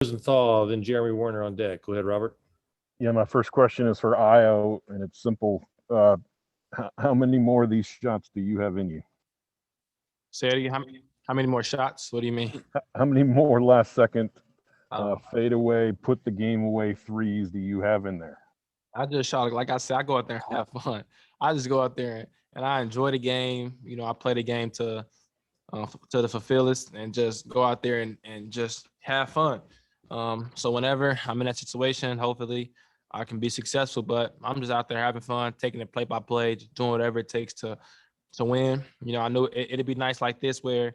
Rosenthal, then Jeremy Warner on deck. Go ahead, Robert. Yeah, my first question is for Ayo, and it's simple. How many more of these shots do you have in you? Say it again. How many more shots? What do you mean? How many more last second Oh. fade away, put the game away threes do you have in there? I just shot, like I said, I go out there and have fun. I just go out there and I enjoy the game. I play the game to the fulfillest and just go out there and just have fun. So whenever I'm in that situation, hopefully I can be successful. But I'm just out there having fun, taking it play by play, just doing whatever it takes to win. I know it'd be nice like this where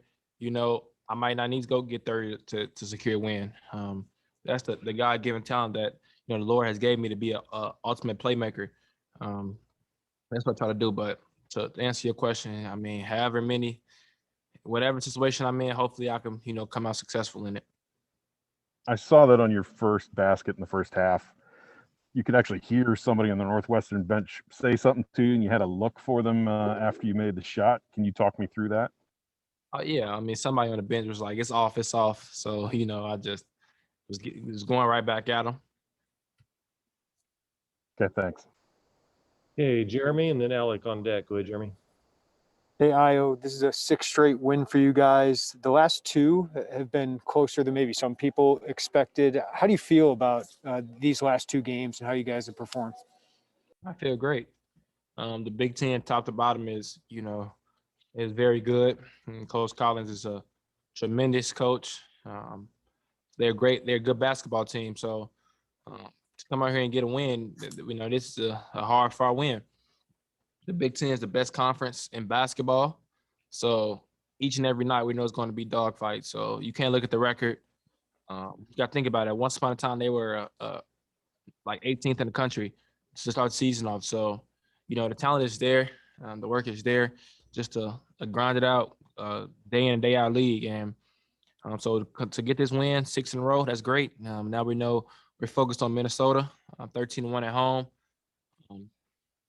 I might not need to go get 30 to secure a win. That's the God-given talent that the Lord has gave me to be a ultimate playmaker. That's what I try to do. But to answer your question, I mean, however many, whatever situation I'm in, hopefully I can come out successful in it. I saw that on your first basket in the first half. You could actually hear somebody on the Northwestern bench say something to you, and you had to look for them after you made the shot. Can you talk me through that? Yeah, I mean, somebody on the bench was like, "It's off, it's off." So I just was going right back at them. Okay, thanks. Hey, Jeremy, and then Alec on deck. Go ahead, Jeremy. Hey, Ayo, this is a 6th straight win for you guys. The last 2 have been closer than maybe some people expected. How do you feel about these last 2 games and how you guys have performed? I feel great. The Big Ten, top to bottom, is very good. And Coach Collins is a tremendous coach. They're great. They're a good basketball team. So to come out here and get a win, this is a hard-fought win. The Big Ten is the best conference in basketball. So each and every night we know it's going to be dogfight. So you can't look at the record. You got to think about it. Once upon a time, they were like 18th in the country to start the season off. So, the talent is there. The work is there just to grind it out day in and day out league. And so to get this win, 6 in a row, that's great. Now we know we're focused on Minnesota, 13-1 at home.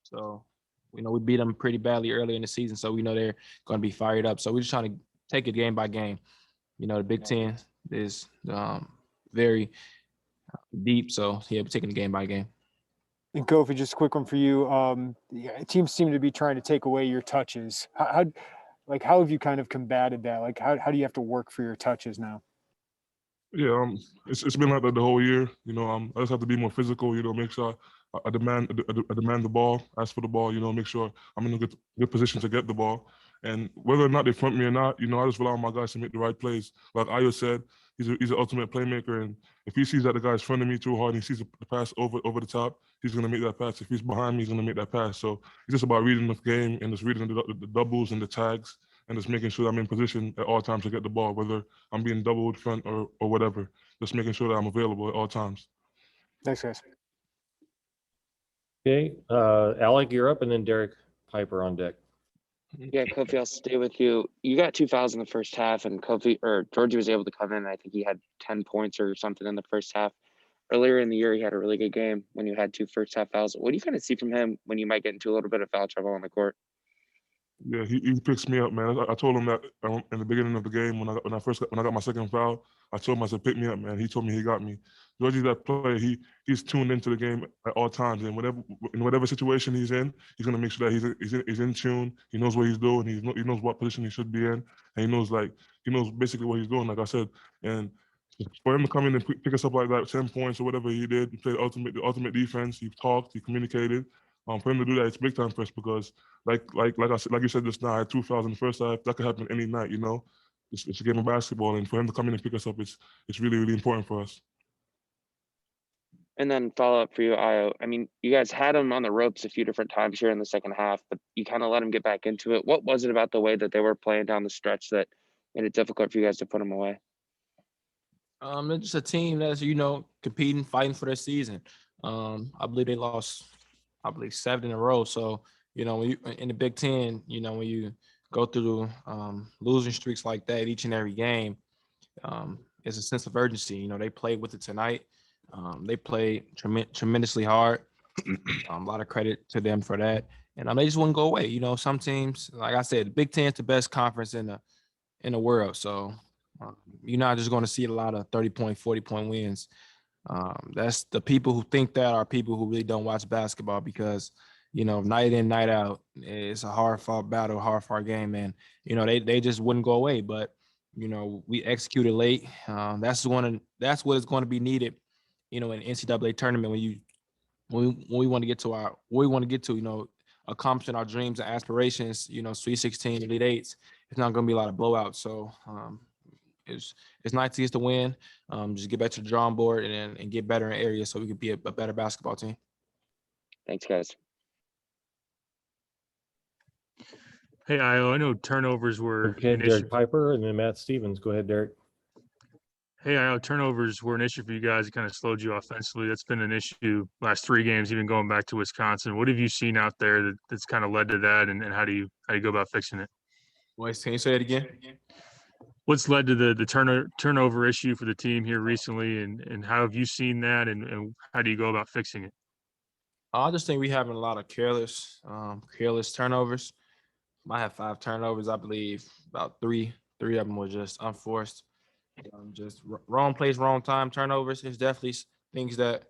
So we beat them pretty badly early in the season, so we know they're going to be fired up. So we're just trying to take it game by game. The Big Ten is very deep, so we're taking it game by game. And Kofi, just a quick one for you. Teams seem to be trying to take away your touches. How have you kind of combated that? Like, how do you have to work for your touches now? Yeah, it's been like that the whole year. I just have to be more physical. Make sure I demand the ball, ask for the ball. Make sure I'm in a good position to get the ball. And whether or not they front me or not, I just rely on my guys to make the right plays. Like Ayo said, he's an ultimate playmaker, and if he sees that the guy's fronting me too hard and he sees the pass over the top, he's gonna make that pass. If he's behind me, he's gonna make that pass. So it's just about reading the game and just reading the doubles and the tags, and just making sure that I'm in position at all times to get the ball, whether I'm being doubled front or whatever. Just making sure that I'm available at all times. Thanks, guys. Okay, Alec, you're up, and then Derek Piper on deck. Yeah, Kofi, I'll stay with you. You got 2 fouls in the first half, and Georgie was able to come in. I think he had 10 points or something in the first half. Earlier in the year, he had a really good game when you had 2 first half fouls. What do you kind of see from him when you might get into a little bit of foul trouble on the court? Yeah, he picks me up, man. I told him that in the beginning of the game when I got my second foul. I told him, I said, pick me up, man. He told me he got me. Georgie's that player. He's tuned into the game at all times, and whatever situation he's in, he's gonna make sure that he's in tune. He knows what he's doing. He knows what position he should be in, and he knows basically what he's doing. Like I said, and for him to come in and pick us up like that, 10 points or whatever he did, he played the ultimate defense. He talked, he communicated. For him to do that, it's big time for us because, like you said just now, I had 2 fouls in the first half. That could happen any night, It's a game of basketball, and for him to come in and pick us up, it's really, really important for us. And then follow up for you, Ayo. I mean, you guys had him on the ropes a few different times here in the second half, but you kind of let him get back into it. What was it about the way that they were playing down the stretch that made it difficult for you guys to put him away? They're just a team that's competing, fighting for their season. I believe they lost 7 in a row. So when you in the Big Ten, when you go through losing streaks like that each and every game, it's a sense of urgency. They played with it tonight. They played tremendously hard. A lot of credit to them for that, and they just wouldn't go away. Some teams, like I said, the Big Ten is the best conference in the world. So You're not just going to see a lot of 30-point, 40-point wins. That's the people who think that are people who really don't watch basketball because, night in, night out, it's a hard-fought battle, hard-fought game, and they just wouldn't go away. But we executed late. That's what is going to be needed, in NCAA tournament when we want to get to where we want to get to, accomplishing our dreams and aspirations. Sweet 16, Elite Eights. It's not going to be a lot of blowouts. So it's nice to get the win. Just get back to the drawing board and get better in areas so we could be a better basketball team. Thanks, guys. Hey, Ayo, I know turnovers were Okay, an issue. Derek Piper and then Matt Stevens. Go ahead, Derek. Hey, Ayo, turnovers were an issue for you guys. It kind of slowed you offensively. That's been an issue last 3 games, even going back to Wisconsin. What have you seen out there that's kind of led to that, and how do you go about fixing it? Boys, can you say it again? What's led to the turnover issue for the team here recently, and how have you seen that, and how do you go about fixing it? I just think we having a lot of careless turnovers. I have 5 turnovers, I believe. About three of them were just unforced. Just wrong place, wrong time turnovers. It's definitely things that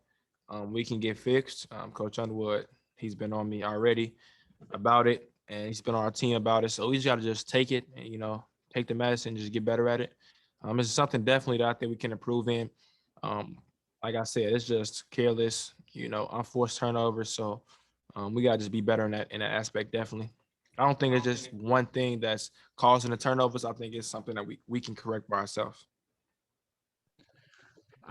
we can get fixed. Coach Underwood, he's been on me already about it, and he's been on our team about it. So we just got to just take it and, take the medicine, just get better at it. It's something definitely that I think we can improve in. Like I said, it's just careless, unforced turnovers. So we got to just be better in that aspect, definitely. I don't think it's just one thing that's causing the turnovers. I think it's something that we can correct by ourselves.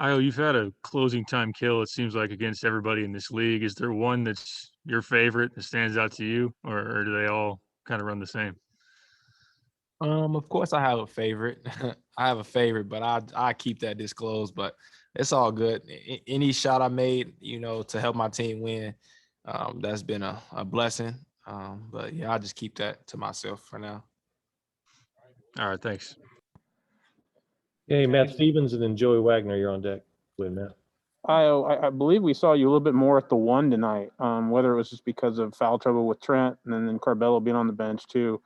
Ayo, you've had a closing time kill, it seems like, against everybody in this league. Is there one that's your favorite that stands out to you, or do they all kind of run the same? Of course I have a favorite. I have a favorite, but I keep that disclosed, but it's all good. Any shot I made, to help my team win, that's been a blessing. But yeah, I just keep that to myself for now. All right, thanks. Okay, Matt Stevens and then Joey Wagner, you're on deck. Go ahead, Matt. I believe we saw you a little bit more at the 1 tonight, whether it was just because of foul trouble with Trent and then Carbello being on the bench too.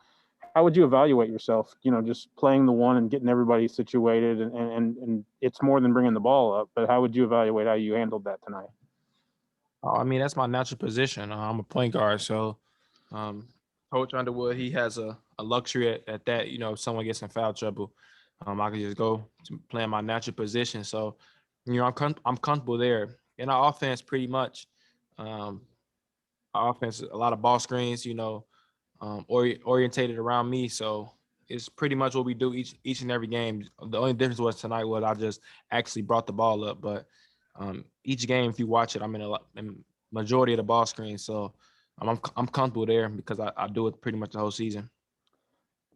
How would you evaluate yourself, just playing the 1 and getting everybody situated and it's more than bringing the ball up, but how would you evaluate how you handled that tonight? I mean, that's my natural position. I'm a point guard. So Coach Underwood, he has a luxury at that, if someone gets in foul trouble, I can just go to playing my natural position. So, I'm comfortable there. In our offense, pretty much, our offense, a lot of ball screens, orientated around me. So it's pretty much what we do each and every game. The only difference was tonight was I just actually brought the ball up. But each game, if you watch it, I'm in majority of the ball screen. So I'm comfortable there because I do it pretty much the whole season.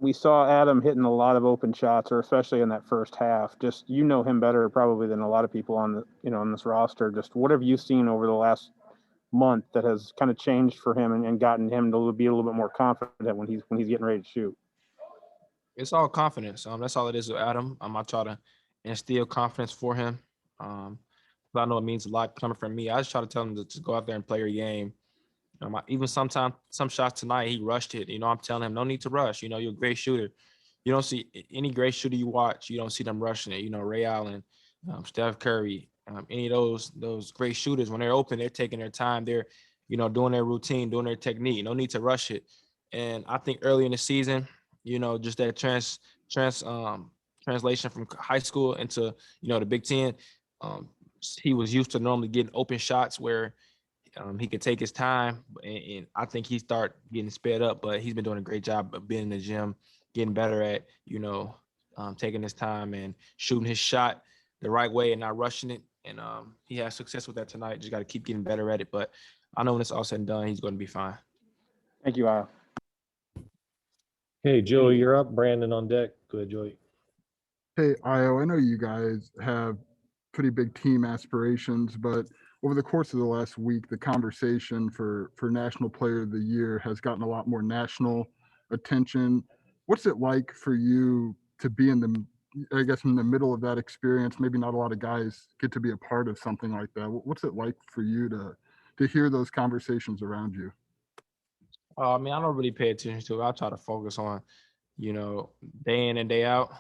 We saw Adam hitting a lot of open shots, or especially in that first half. Just him better probably than a lot of people on on this roster. Just what have you seen over the last month that has kind of changed for him and gotten him to be a little bit more confident when he's getting ready to shoot? It's all confidence. That's all it is with Adam. I try to instill confidence for him. But I know it means a lot coming from me. I just try to tell him to just go out there and play your game. Even sometimes some shots tonight, he rushed it. I'm telling him, no need to rush. You're a great shooter. You don't see any great shooter you watch. You don't see them rushing it. Ray Allen, Steph Curry, any of those great shooters, when they're open, they're taking their time. They're, doing their routine, doing their technique. No need to rush it. And I think early in the season, just that translation from high school into, the Big Ten, he was used to normally getting open shots where he could take his time, and I think he start getting sped up. But he's been doing a great job of being in the gym, getting better at taking his time and shooting his shot the right way and not rushing it. And he has success with that tonight. Just got to keep getting better at it. But I know when it's all said and done, he's going to be fine. Thank you, Al. Okay, Joey, you're up. Brandon on deck. Go ahead, Joey. Hey, Ayo, I know you guys have pretty big team aspirations, but over the course of the last week, the conversation for National Player of the Year has gotten a lot more national attention. What's it like for you to be in the middle of that experience? Maybe not a lot of guys get to be a part of something like that. What's it like for you to hear those conversations around you? I mean, I don't really pay attention to it. I try to focus on, day in and day out.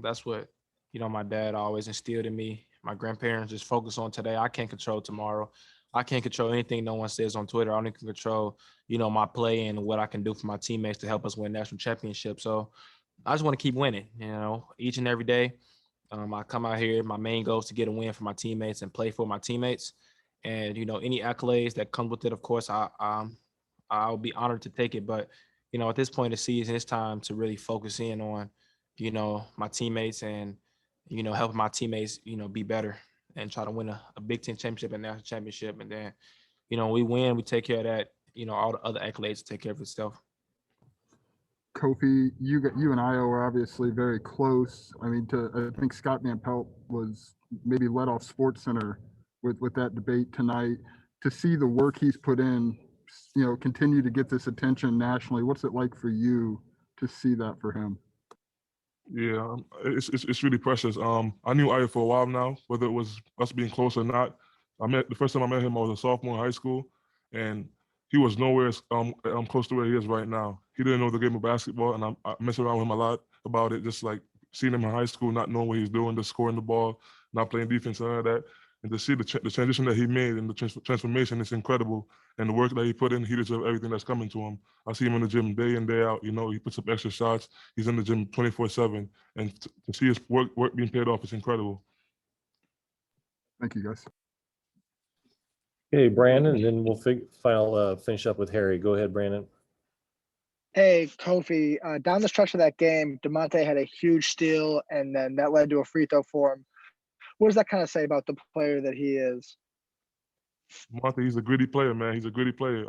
That's what, my dad always instilled in me. My grandparents just focus on today. I can't control tomorrow. I can't control anything no one says on Twitter. I only can control, my play and what I can do for my teammates to help us win national championships. So I just want to keep winning, each and every day. I come out here, my main goal is to get a win for my teammates and play for my teammates. And, any accolades that come with it, of course, I'll be honored to take it. But, at this point of the season, it's time to really focus in on, my teammates and, helping my teammates, be better and try to win a Big Ten championship and national championship. And then, we win, we take care of that, all the other accolades take care of itself. Kofi, you and Ayo are obviously very close. I mean, I think Scott Van Pelt was maybe led off Sports Center with that debate tonight. To see the work he's put in, continue to get this attention nationally. What's it like for you to see that for him? Yeah, it's really precious. I knew Ayo for a while now, whether it was us being close or not. The first time I met him, I was a sophomore in high school, and he was nowhere close to where he is right now. He didn't know the game of basketball, and I mess around with him a lot about it, just like seeing him in high school, not knowing what he's doing, just scoring the ball, not playing defense and all of that. And to see the transition that he made and the transformation, it's incredible. And the work that he put in, he deserves everything that's coming to him. I see him in the gym day in, day out. He puts up extra shots. He's in the gym 24/7. And to see his work being paid off is incredible. Thank you, guys. Okay, Brandon, and then we'll finish up with Harry. Go ahead, Brandon. Hey, Kofi, down the stretch of that game, DeMonte had a huge steal, and then that led to a free throw for him. What does that kind of say about the player that he is? Monte, he's a gritty player, man. He's a gritty player.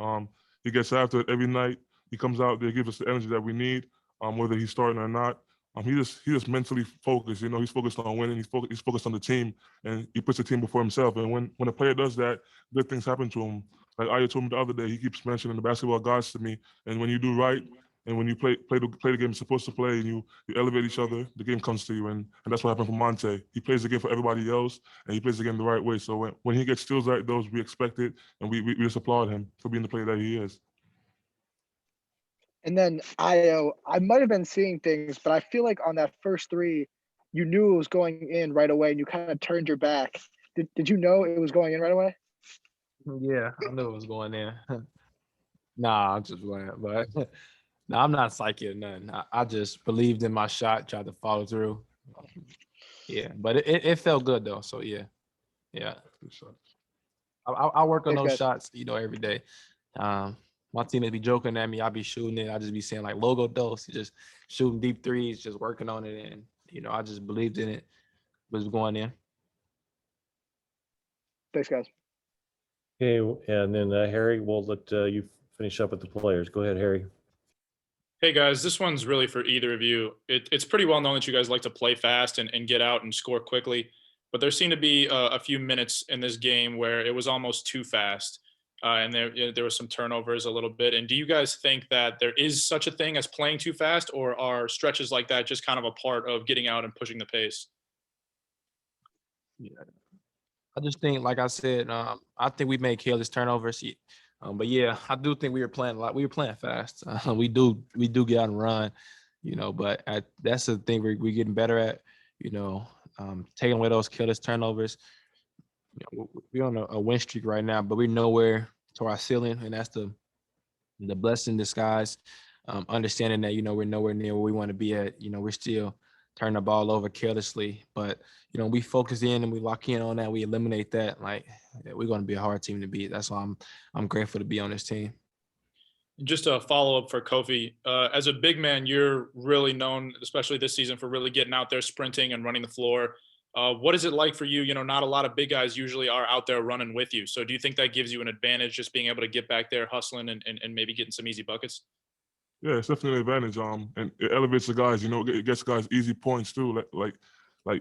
He gets after it every night. He comes out there, gives us the energy that we need, whether he's starting or not. He just mentally focused. He's focused on winning. He's focused on the team, and he puts the team before himself. And when a player does that, good things happen to him. Like Ayo told me the other day, he keeps mentioning the basketball gods to me. And when you do right, and when you play the game you're supposed to play, and you elevate each other, the game comes to you. And that's what happened for Monte. He plays the game for everybody else, and he plays the game the right way. So when he gets steals like those, we expect it, and we just applaud him for being the player that he is. And then Ayo, I might have been seeing things, but I feel like on that first three, you knew it was going in right away, and you kind of turned your back. Did you know it was going in right away? Yeah, I knew it was going in. Nah, I'm just playing, but no, I'm not psychic or nothing. I just believed in my shot, tried to follow through. Yeah, but it felt good though. So yeah. I work on Thanks, those guys. shots, every day. My teammates be joking at me. I be shooting it. I just be saying like logo dose, just shooting deep threes, just working on it, and I just believed in it. Was going in. Thanks, guys. Okay, and then Harry, we'll let you finish up with the players. Go ahead, Harry. Hey guys, this one's really for either of you. It's pretty well known that you guys like to play fast and get out and score quickly, but there seemed to be a few minutes in this game where it was almost too fast, and there was some turnovers a little bit. And do you guys think that there is such a thing as playing too fast, or are stretches like that just kind of a part of getting out and pushing the pace? Yeah. I just think, like I said, I think we made careless turnovers. But yeah, I do think we were playing a lot. We were playing fast. We do get out and run, but that's the thing we're getting better at, taking away those careless turnovers. We're on a win streak right now, but we're nowhere to our ceiling, and that's the blessing in disguise. Understanding that, we're nowhere near where we want to be at. We're still turning the ball over carelessly, but we focus in and we lock in on that. We eliminate that. Like, we're going to be a hard team to beat. That's why I'm grateful to be on this team. Just a follow-up for Kofi. As a big man, you're really known, especially this season, for really getting out there, sprinting and running the floor. What is it like for you? Not a lot of big guys usually are out there running with you. So do you think that gives you an advantage, just being able to get back there, hustling and maybe getting some easy buckets? Yeah, it's definitely an advantage. And it elevates the guys. It gets guys easy points too. Like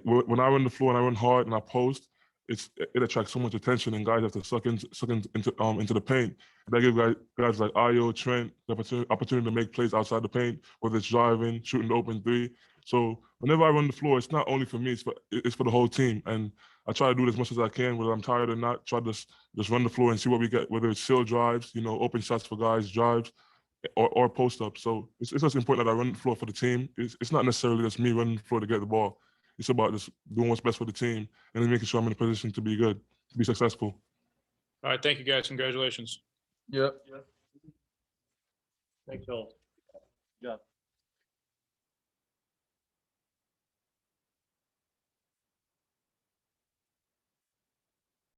when I run the floor and I run hard and I post, it attracts so much attention, and guys have to suck into the paint. That gives guys like Ayo, Trent, the opportunity to make plays outside the paint, whether it's driving, shooting the open three. So whenever I run the floor, it's not only for me; it's for the whole team. And I try to do it as much as I can, whether I'm tired or not. Try to just run the floor and see what we get, whether it's seal drives, open shots for guys, drives. or post up. So it's just important that I run the floor for the team. It's not necessarily just me running the floor to get the ball. It's about just doing what's best for the team and then making sure I'm in a position to be good, to be successful. All right, thank you guys. Congratulations. Yep. Thanks, all. Yeah.